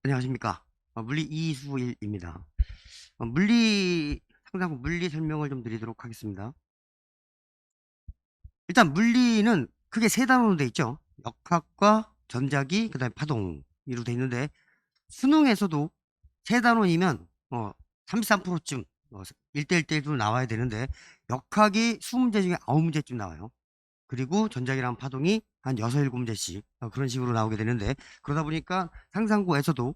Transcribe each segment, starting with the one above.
안녕하십니까. 물리 이수일입니다. 물리 상당 물리 설명을 좀 드리도록 하겠습니다. 일단 물리는 크게 세 단원으로 돼 있죠. 역학과 전자기, 그다음에 파동으로 돼 있는데 수능에서도 세 단원이면 33%쯤 1대1대1로 나와야 되는데 역학이 20문제 중에 9문제쯤 나와요. 그리고 전자기랑 파동이 한 6, 7문제씩 그런 식으로 나오게 되는데 그러다 보니까 상상고에서도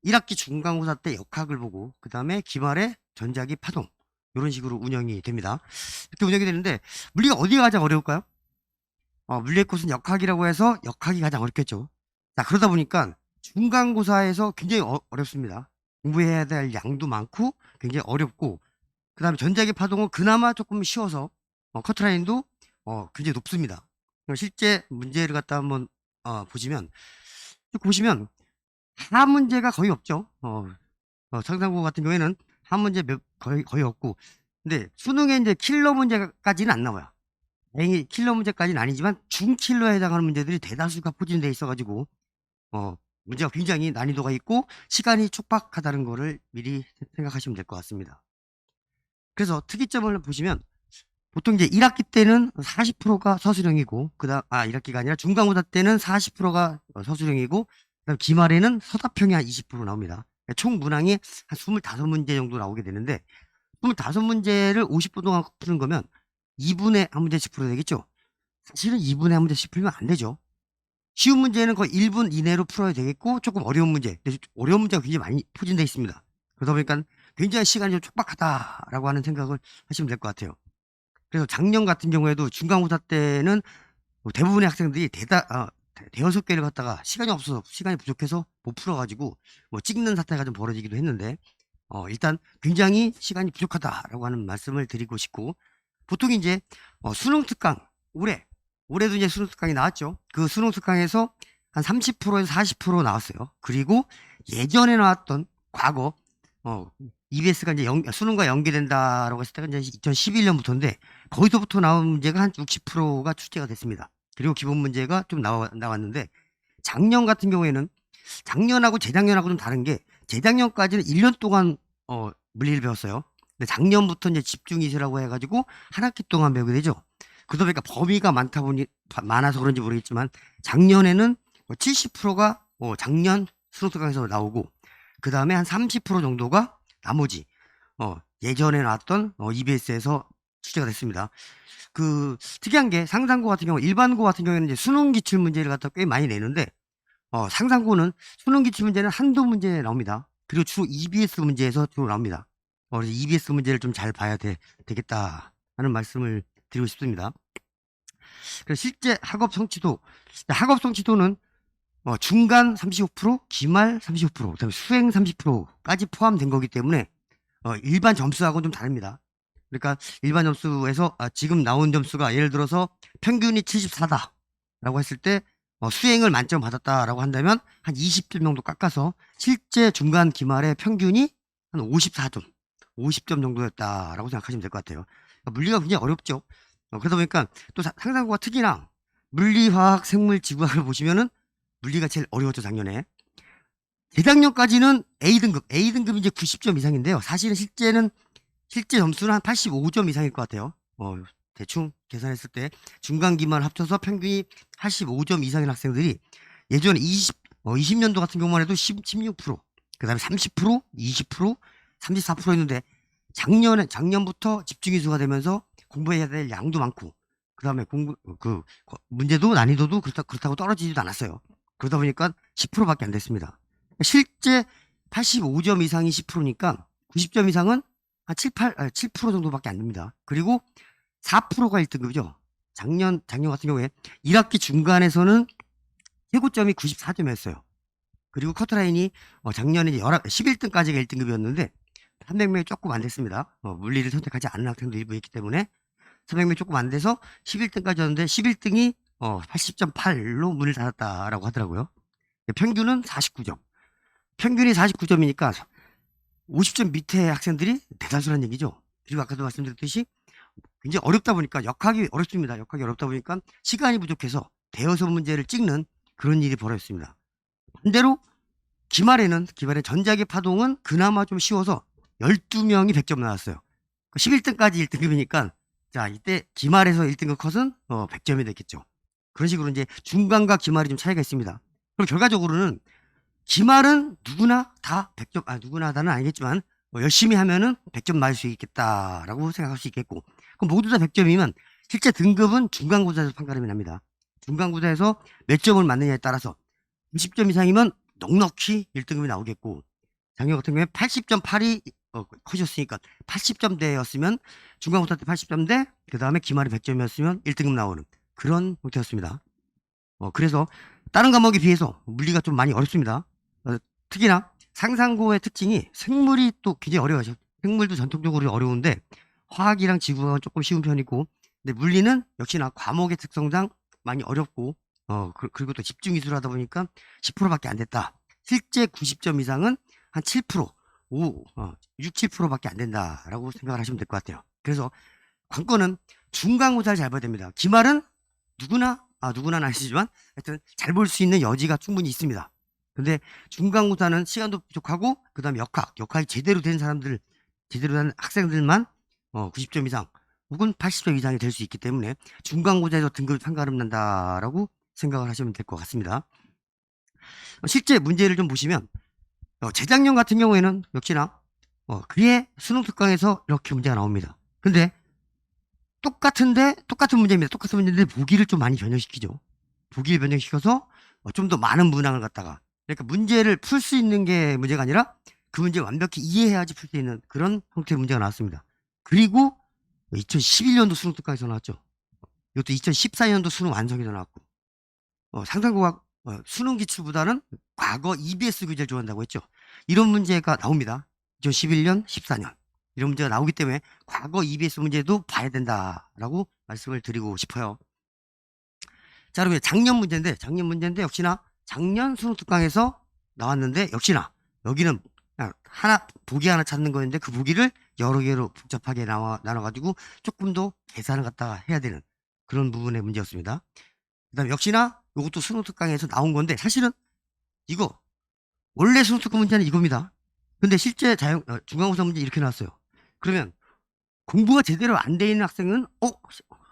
1학기 중간고사 때 역학을 보고 그다음에 기말에 전자기 파동 이런 식으로 운영이 됩니다. 이렇게 운영이 되는데 물리가 어디가 가장 어려울까요? 물리의 꽃은 역학이라고 해서 역학이 가장 어렵겠죠. 자, 그러다 보니까 중간고사에서 굉장히 어렵습니다. 공부해야 될 양도 많고 굉장히 어렵고 그다음에 전자기 파동은 그나마 조금 쉬워서 커트라인도 굉장히 높습니다. 실제 문제를 갖다 한번 보시면 한 문제가 거의 없죠. 상상고 같은 경우에는 한 문제 거의 없고 근데 수능에 이제 킬러 문제까지는 안 나와요. 다행히 킬러 문제까지는 아니지만 중킬러에 해당하는 문제들이 대다수가 포진되어 있어가지고 문제가 굉장히 난이도가 있고 시간이 촉박하다는 거를 미리 생각하시면 될 것 같습니다. 그래서 특이점을 보시면 보통 이제 1학기 때는 40%가 서술형이고, 1학기가 아니라 중간고사 때는 40%가 서술형이고, 그다음 기말에는 서답형이 한 20% 나옵니다. 총 문항이 한 25문제 정도 나오게 되는데, 25문제를 50분 동안 푸는 거면 2분에 한 문제씩 풀어야 되겠죠? 사실은 2분에 한 문제씩 풀면 안 되죠. 쉬운 문제는 거의 1분 이내로 풀어야 되겠고, 조금 어려운 문제, 어려운 문제가 굉장히 많이 포진되어 있습니다. 그러다 보니까 굉장히 시간이 좀 촉박하다라고 하는 생각을 하시면 될 것 같아요. 그래서 작년 같은 경우에도 중간고사 때는 대부분의 학생들이 대여섯 개를 갖다가 시간이 없어서 시간이 부족해서 못 풀어가지고 찍는 사태가 좀 벌어지기도 했는데 일단 굉장히 시간이 부족하다라고 하는 말씀을 드리고 싶고 보통 이제 수능 특강 올해도 이제 수능 특강이 나왔죠. 그 수능 특강에서 한 30%에서 40% 나왔어요. 그리고 예전에 나왔던 과거 EBS가 이제 수능과 연계된다라고 했을 때가 이제 2011년부터인데 거기서부터 나온 문제가 한 60%가 출제가 됐습니다. 그리고 기본 문제가 좀 나왔는데 작년 같은 경우에는 작년하고 재작년하고 좀 다른 게 재작년까지는 1년 동안 물리를 배웠어요. 근데 작년부터 이제 집중 이수라고 해가지고 한 학기 동안 배우게 되죠. 그러다 보니까 범위가 많아서 그런지 모르겠지만 작년에는 70%가 작년 수능특강에서 나오고 그 다음에 한 30% 정도가 나머지 예전에 나왔던 EBS에서 출제가 됐습니다. 그 특이한 게 상상고 같은 경우 일반고 같은 경우에는 이제 수능 기출 문제를 갖다 꽤 많이 내는데 상상고는 수능 기출 문제는 한두 문제 나옵니다. 그리고 주로 EBS 문제에서 주로 나옵니다. 그래서 EBS 문제를 좀 잘 봐야 되겠다 하는 말씀을 드리고 싶습니다. 그래서 실제 학업 성취도는 중간 35%, 기말 35%, 그다음에 수행 30%까지 포함된 거기 때문에 일반 점수하고는 좀 다릅니다. 그러니까 일반 점수에서 지금 나온 점수가 예를 들어서 평균이 74다라고 했을 때 수행을 만점 받았다라고 한다면 한 20점 정도 깎아서 실제 중간 기말의 평균이 한 54점, 50점 정도였다라고 생각하시면 될 것 같아요. 그러니까 물리가 굉장히 어렵죠. 그러다 보니까 또 상상고가 특이나 물리, 화학, 생물, 지구학을 보시면은 물리가 제일 어려웠죠, 작년에. 재작년까지는 A등급이 이제 90점 이상인데요. 사실은 실제 점수는 한 85점 이상일 것 같아요. 대충 계산했을 때 중간기만 합쳐서 평균이 85점 이상인 학생들이 예전에 20년도 같은 경우만 해도 16%, 그 다음에 30%, 20%, 34%였는데 작년부터 집중이수가 되면서 공부해야 될 양도 많고, 그 다음에 문제도 난이도도 그렇다고 떨어지지도 않았어요. 그러다 보니까 10%밖에 안 됐습니다. 실제 85점 이상이 10%니까 90점 이상은 한 7% 정도밖에 안 됩니다. 그리고 4%가 1등급이죠. 작년 같은 경우에 1학기 중간에서는 최고점이 94점이었어요. 그리고 커트라인이 작년에 11등까지가 1등급이었는데 300명이 조금 안 됐습니다. 물리를 선택하지 않은 학생도 일부 있기 때문에 300명이 조금 안 돼서 11등까지였는데 11등이 80.8로 문을 닫았다라고 하더라고요. 평균은 49점. 평균이 49점이니까 50점 밑에 학생들이 대다수라는 얘기죠. 그리고 아까도 말씀드렸듯이 굉장히 어렵다 보니까 역학이 어렵습니다. 역학이 어렵다 보니까 시간이 부족해서 대여섯 문제를 찍는 그런 일이 벌어졌습니다. 반대로 기말에 전자기 파동은 그나마 좀 쉬워서 12명이 100점 나왔어요. 11등까지 1등급이니까 자, 이때 기말에서 1등급 컷은 100점이 됐겠죠. 그런 식으로 이제 중간과 기말이 좀 차이가 있습니다. 그럼 결과적으로는 기말은 누구나 다 100점, 누구나 다는 아니겠지만 열심히 하면은 100점 맞을 수 있겠다라고 생각할 수 있겠고, 그럼 모두 다 100점이면 실제 등급은 중간고사에서 판가름이 납니다. 중간고사에서 몇 점을 맞느냐에 따라서 90점 이상이면 넉넉히 1등급이 나오겠고, 작년 같은 경우에 80.8이 커졌으니까 80점대였으면 중간고사 때 80점대, 그 다음에 기말이 100점이었으면 1등급 나오는 그런 형태였습니다. 그래서 다른 과목에 비해서 물리가 좀 많이 어렵습니다. 특히나 상상고의 특징이 생물이 또 굉장히 어려워요. 생물도 전통적으로 어려운데 화학이랑 지구가 조금 쉬운 편이고, 근데 물리는 역시나 과목의 특성상 많이 어렵고, 그리고 또 집중 위주로 하다 보니까 10%밖에 안 됐다. 실제 90점 이상은 한 7%, 6, 7%밖에 안 된다라고 생각을 하시면 될 것 같아요. 그래서 관건은 중간고사를 잘 봐야 됩니다. 기말은 누구나는 아니지만 하여튼 잘 볼 수 있는 여지가 충분히 있습니다. 근데 중간고사는 시간도 부족하고, 그 다음에 역학이 제대로 된 학생들만 90점 이상 혹은 80점 이상이 될 수 있기 때문에 중간고사에서 등급이 판가름 난다라고 생각을 하시면 될 것 같습니다. 실제 문제를 좀 보시면 재작년 같은 경우에는 역시나 그의 수능 특강에서 이렇게 문제가 나옵니다. 근데 똑같은 문제입니다. 똑같은 문제인데 보기를 좀 많이 변형시키죠. 보기를 변형시켜서 좀 더 많은 문항을 갖다가, 그러니까 문제를 풀 수 있는 게 문제가 아니라 그 문제를 완벽히 이해해야지 풀 수 있는 그런 형태의 문제가 나왔습니다. 그리고 2011년도 수능 특강에서 나왔죠. 이것도 2014년도 수능 완성에서 나왔고, 상상고가 수능 기출보다는 과거 EBS 교재를 좋아한다고 했죠. 이런 문제가 나옵니다. 2011년, 14년 이런 문제가 나오기 때문에 과거 EBS 문제도 봐야 된다라고 말씀을 드리고 싶어요. 자, 그러면 작년 문제인데 역시나 작년 수능 특강에서 나왔는데, 역시나 여기는 그냥 보기 하나 찾는 거였는데 그 보기를 여러 개로 복잡하게 나눠가지고 조금 더 계산을 갖다가 해야 되는 그런 부분의 문제였습니다. 그 다음에 역시나 이것도 수능 특강에서 나온 건데, 사실은 이거 원래 수능 특강 문제는 이겁니다. 근데 실제 중간고사 문제 이렇게 나왔어요. 그러면 공부가 제대로 안 돼 있는 학생은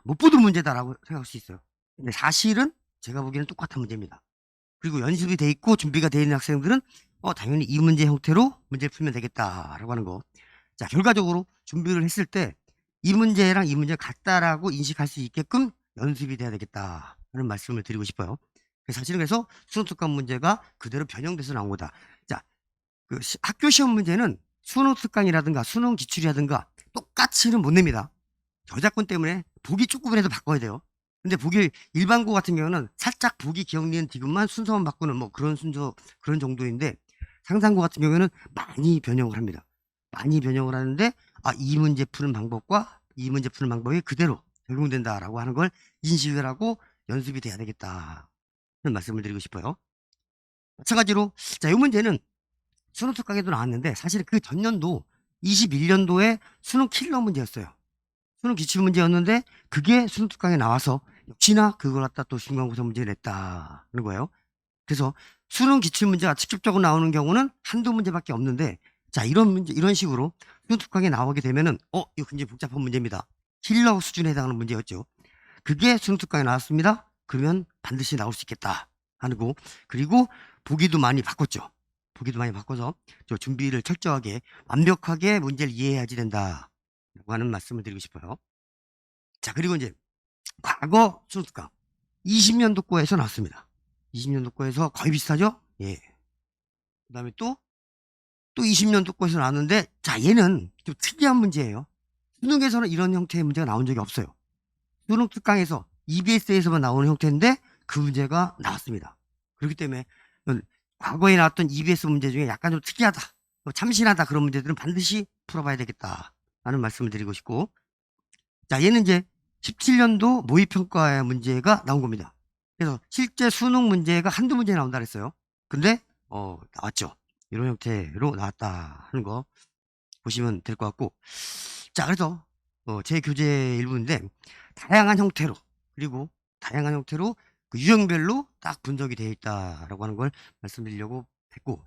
못 보던 문제다라고 생각할 수 있어요. 근데 사실은 제가 보기에는 똑같은 문제입니다. 그리고 연습이 돼 있고 준비가 돼 있는 학생들은 당연히 이 문제 형태로 문제를 풀면 되겠다라고 하는 거. 자, 결과적으로 준비를 했을 때 이 문제랑 이 문제가 같다라고 인식할 수 있게끔 연습이 돼야 되겠다 하는 말씀을 드리고 싶어요. 사실은 그래서 수능 특강 문제가 그대로 변형돼서 나온 거다. 자, 학교 시험 문제는 수능 특강이라든가 수능 기출이라든가 똑같이는 못 냅니다. 저작권 때문에 보기 조금이라도 바꿔야 돼요. 근데 보기 일반고 같은 경우는 살짝 보기 기억 니은 디귿만 순서만 바꾸는 그런 그런 정도인데, 상상고 같은 경우에는 많이 변형을 합니다. 많이 변형을 하는데 이 문제 푸는 방법과 이 문제 푸는 방법이 그대로 적용된다라고 하는 걸 인식을 하고 연습이 돼야 되겠다 하는 말씀을 드리고 싶어요. 마찬가지로 자, 이 문제는 수능 특강에도 나왔는데 사실 그 전년도 21년도에 수능 킬러 문제였어요. 수능 기출 문제였는데 그게 수능 특강에 나와서 역시나 그걸 갖다 또 중간고사 문제를 냈다는 거예요. 그래서 수능 기출 문제가 직접적으로 나오는 경우는 한두 문제밖에 없는데, 자, 이런 식으로 수능 특강에 나오게 되면은 이거 굉장히 복잡한 문제입니다. 킬러 수준에 해당하는 문제였죠. 그게 수능 특강에 나왔습니다. 그러면 반드시 나올 수 있겠다 하는 거. 그리고 보기도 많이 바꿨죠. 보기도 많이 바꿔서 준비를 철저하게 완벽하게 문제를 이해해야지 된다라고 하는 말씀을 드리고 싶어요. 자, 그리고 이제 과거 수능 특강 20년도 거에서 나왔습니다. 20년도 거에서 거의 비슷하죠? 예. 그 다음에 또 20년도 거에서 나왔는데, 자, 얘는 좀 특이한 문제예요. 수능에서는 이런 형태의 문제가 나온 적이 없어요. 수능 특강에서 EBS에서만 나오는 형태인데 그 문제가 나왔습니다. 그렇기 때문에 과거에 나왔던 EBS 문제 중에 약간 좀 특이하다, 참신하다 그런 문제들은 반드시 풀어봐야 되겠다 라는 말씀을 드리고 싶고, 자, 얘는 이제 17년도 모의평가의 문제가 나온 겁니다. 그래서 실제 수능 문제가 한두 문제 나온다 그랬어요. 근데 나왔죠. 이런 형태로 나왔다 하는 거 보시면 될 것 같고, 자, 그래서 제 교재 일부인데 다양한 형태로 그 유형별로 딱 분석이 되어 있다라고 하는 걸 말씀드리려고 됐고.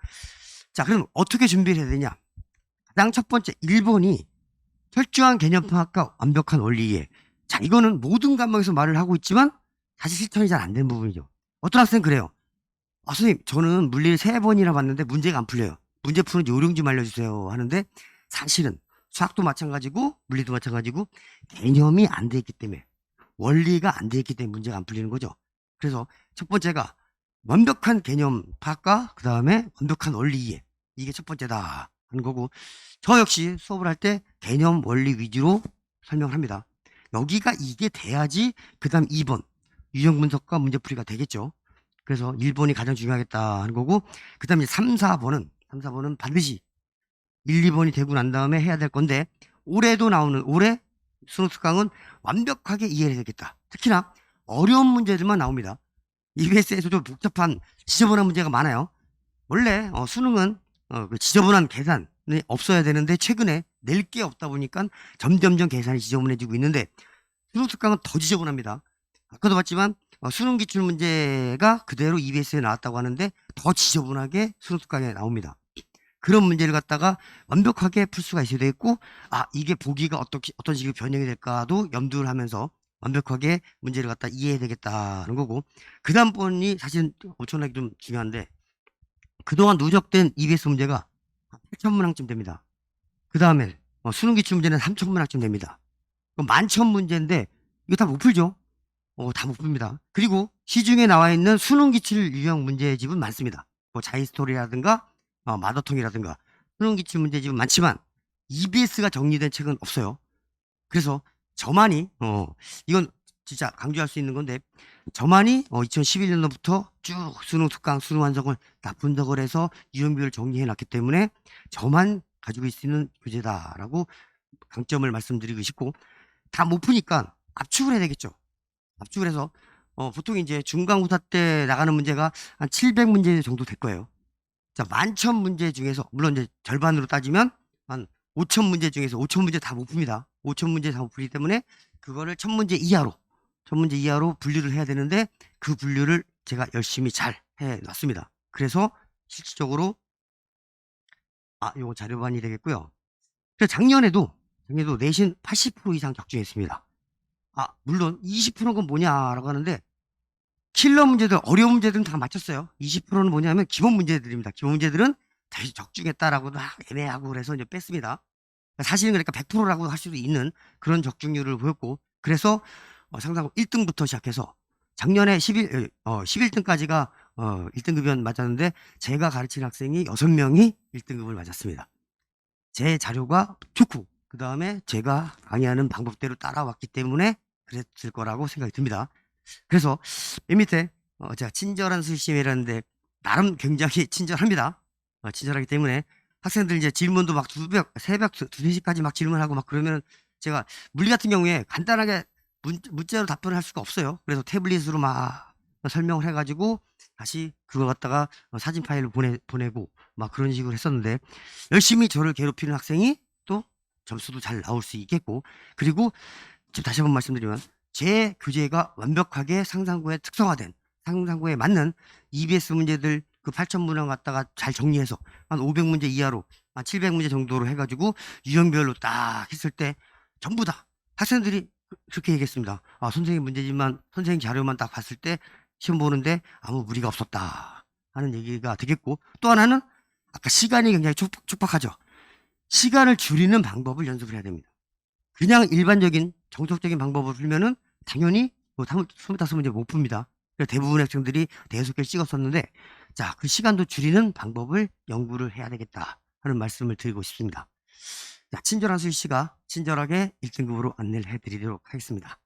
자, 그럼 어떻게 준비를 해야 되냐? 가장 첫 번째, 1번이 철저한 개념 파악과 완벽한 원리 이해. 자, 이거는 모든 과목에서 말을 하고 있지만 사실 실천이 잘 안 되는 부분이죠. 어떤 학생은 그래요. 아, 선생님, 저는 물리를 3번이나 봤는데 문제가 안 풀려요. 문제 푸는 요령 좀 알려주세요. 하는데 사실은 수학도 마찬가지고 물리도 마찬가지고 개념이 안 돼 있기 때문에, 원리가 안 돼 있기 때문에 문제가 안 풀리는 거죠. 그래서 첫 번째가 완벽한 개념 파악과 그 다음에 완벽한 원리 이해. 이게 첫 번째다 하는 거고, 저 역시 수업을 할 때 개념 원리 위주로 설명을 합니다. 여기가 이게 돼야지 그 다음 2번 유형 분석과 문제풀이가 되겠죠. 그래서 1번이 가장 중요하겠다 하는 거고, 그 다음에 3, 4번은 반드시 1, 2번이 되고 난 다음에 해야 될 건데, 올해도 나오는 올해 수능 특강은 완벽하게 이해를 해야겠다. 특히나 어려운 문제들만 나옵니다. EBS에서도 복잡한 지저분한 문제가 많아요. 원래 수능은 그 지저분한 계산이 없어야 되는데 최근에 낼 게 없다 보니까 점점점 계산이 지저분해지고 있는데, 수능 특강은 더 지저분합니다. 아까도 봤지만 수능 기출 문제가 그대로 EBS에 나왔다고 하는데 더 지저분하게 수능 특강에 나옵니다. 그런 문제를 갖다가 완벽하게 풀 수가 있어야 되겠고, 아, 이게 보기가 어떤 식으로 변형이 될까도 염두를 하면서 완벽하게 문제를 갖다 이해해야 되겠다는 거고, 그 다음 번이 사실 엄청나게 좀 중요한데, 그동안 누적된 EBS 문제가 8,000문항쯤 됩니다. 그 다음에 수능 기출 문제는 3,000문항쯤 됩니다. 그럼 11,000문제인데 이거 다 못 풀죠? 다 못 풉니다. 그리고 시중에 나와 있는 수능 기출 유형 문제집은 많습니다. 뭐 자이스토리라든가 마더통이라든가 수능 기출 문제집은 많지만 EBS가 정리된 책은 없어요. 그래서 저만이 이건 진짜 강조할 수 있는 건데, 저만이 2011년도부터 쭉 수능 특강 수능 완성을 다 분석을 해서 유형별을 정리해 놨기 때문에 저만 가지고 있는 교재다라고 강점을 말씀드리고 싶고, 다 못 푸니까 압축을 해야 되겠죠. 압축을 해서 보통 이제 중간고사 때 나가는 문제가 한 700문제 정도 될 거예요. 자, 11,000문제 중에서 물론 이제 절반으로 따지면 한 5,000문제 중에서 5,000문제 다 못 풉니다. 5,000문제 다 못 풀기 때문에 그거를 1,000문제 이하로 분류를 해야 되는데, 그 분류를 제가 열심히 잘 해놨습니다. 그래서 실질적으로 요거 자료반이 되겠고요. 그래서 작년에도 내신 80% 이상 적중했습니다. 물론 20%는 건 뭐냐라고 하는데, 킬러 문제들, 어려운 문제들은 다 맞췄어요. 20%는 뭐냐면 기본 문제들입니다. 기본 문제들은 다시 적중했다라고도 애매하고 그래서 이제 뺐습니다. 사실은 그러니까 100%라고 할 수도 있는 그런 적중률을 보였고, 그래서 상상 1등부터 시작해서 작년에 11등까지가 1등급이면 맞았는데, 제가 가르친 학생이 6명이 1등급을 맞았습니다. 제 자료가 좋고 그 다음에 제가 강의하는 방법대로 따라왔기 때문에 그랬을 거라고 생각이 듭니다. 그래서 맨 밑에 제가 친절한 수심이라는데 나름 굉장히 친절합니다. 친절하기 때문에 학생들 이제 질문도 막 새벽 2-3시까지 막 질문하고 막 그러면 제가 물리 같은 경우에 간단하게 문자로 답변을 할 수가 없어요. 그래서 태블릿으로 막 설명을 해가지고 다시 그거 갖다가 사진 파일로 보내고 막 그런 식으로 했었는데, 열심히 저를 괴롭히는 학생이 또 점수도 잘 나올 수 있겠고, 그리고 지금 다시 한번 말씀드리면 제 교재가 완벽하게 상상고에 특성화된, 상상고에 맞는 EBS 문제들 그 8,000문항 갖다가 잘 정리해서 한 500문제 이하로 한 700문제 정도로 해가지고 유형별로 딱 했을 때 전부 다 학생들이 그렇게 얘기했습니다. 선생님 문제지만 선생님 자료만 딱 봤을 때 시험 보는데 아무 무리가 없었다 하는 얘기가 되겠고, 또 하나는 아까 시간이 굉장히 촉박하죠. 시간을 줄이는 방법을 연습을 해야 됩니다. 그냥 일반적인 정석적인 방법을 풀면은 당연히 25문제 못 풉니다. 대부분의 학생들이 대여섯 개를 찍었었는데, 자, 그 시간도 줄이는 방법을 연구를 해야 되겠다 하는 말씀을 드리고 싶습니다. 자, 친절한 수희 씨가 친절하게 1등급으로 안내를 해드리도록 하겠습니다.